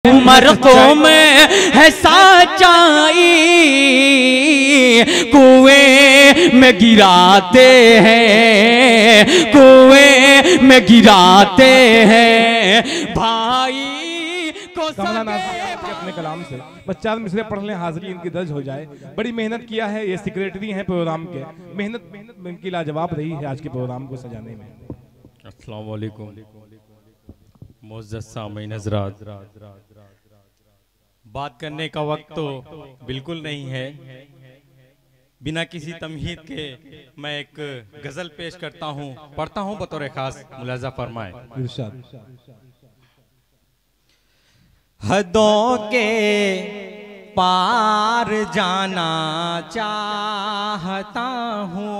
मरकों में है सच्चाई, कुएं में गिराते हैं, कुएं में गिराते हैं भाई को। अपने कलाम से बस 4 मिसरे पढ़ लें, हाजिरी इनकी दर्ज हो जाए। बड़ी मेहनत किया है, ये सेक्रेटरी हैं प्रोग्राम के, मेहनत इनकी लाजवाब रही है आज के प्रोग्राम को सजाने में। अस्सलाम वालेकुम मुअज़्ज़ज़ सामीन हज़रात, बात करने का वक्त तो बिल्कुल नहीं है। बिना किसी तमहीद के मैं एक गजल पेश करता हूँ, पढ़ता हूँ बतौर खास, मुलाज़ा फरमाए। हदों के पार जाना चाहता हूँ,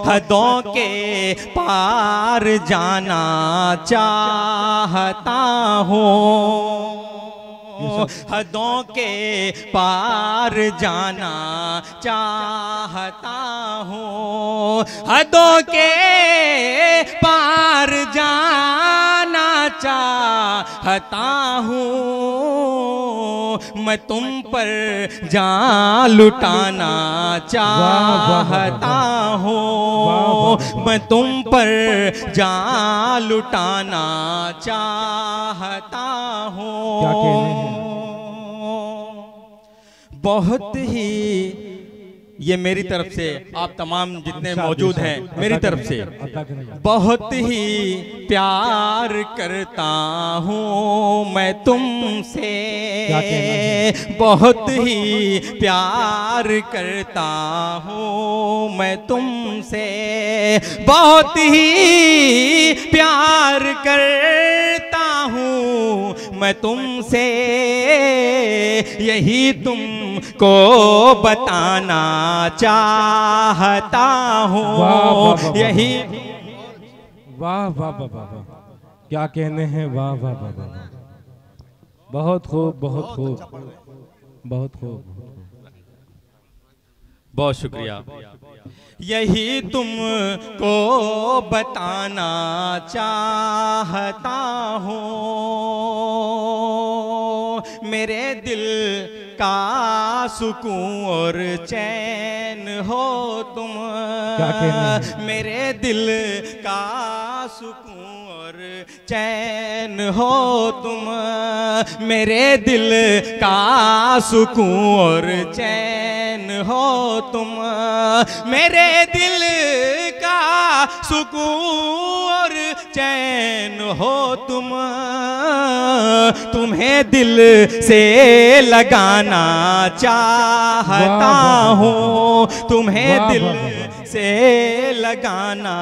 हदों के पार जाना चाहता हूँ, हदों के पार जाना चाहता हूँ, हदों के पार जाना चाहता हूँ, मैं तुम पर जान लुटाना चाहता हूँ, मैं तुम पर जान लुटाना चाहता हूँ। बहुत ही ये मेरी तरफ से, आप तमाम जितने मौजूद हैं मेरी तरफ से बहुत ही प्यार करता हूँ मैं तुमसे, बहुत ही प्यार करता हूँ मैं तुमसे, बहुत ही प्यार करता हूँ मैं तुमसे, यही तुमको बताना चाहता हूँ, यही। वाह वाह वाह वाह, क्या कहने हैं, वाह वाह वाह वाह, बहुत खूब बहुत खूब बहुत खूब, बहुत शुक्रिया। यही तुमको बताना चाहता हूँ, मेरे दिल का सुकून और चैन हो तुम, मेरे दिल का सुकून और चैन हो तुम, मेरे दिल का सुकून और चैन हो तुम, मेरे दिल का सुकून और चैन हो तुम, तुम्हें दिल से लगाना चाहता हूँ, तुम्हें दिल से लगाना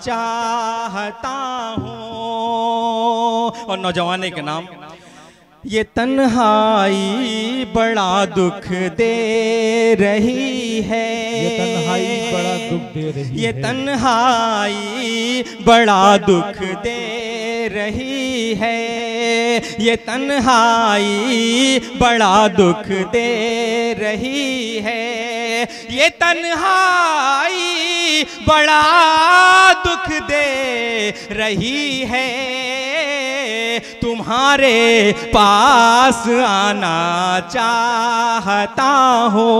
चाहता हूँ। और नौजवाने के नाम, ये तन्हाई बड़ा दुख दे रही है, ये तन्हाई बड़ा दुख दे रही है, ये तन्हाई बड़ा दुख दे रही है, ये तन्हाई बड़ा दुख दे रही है, ये तन्हाई बड़ा दुख दे रही है, तुम्हारे पास आना चाहता हूँ।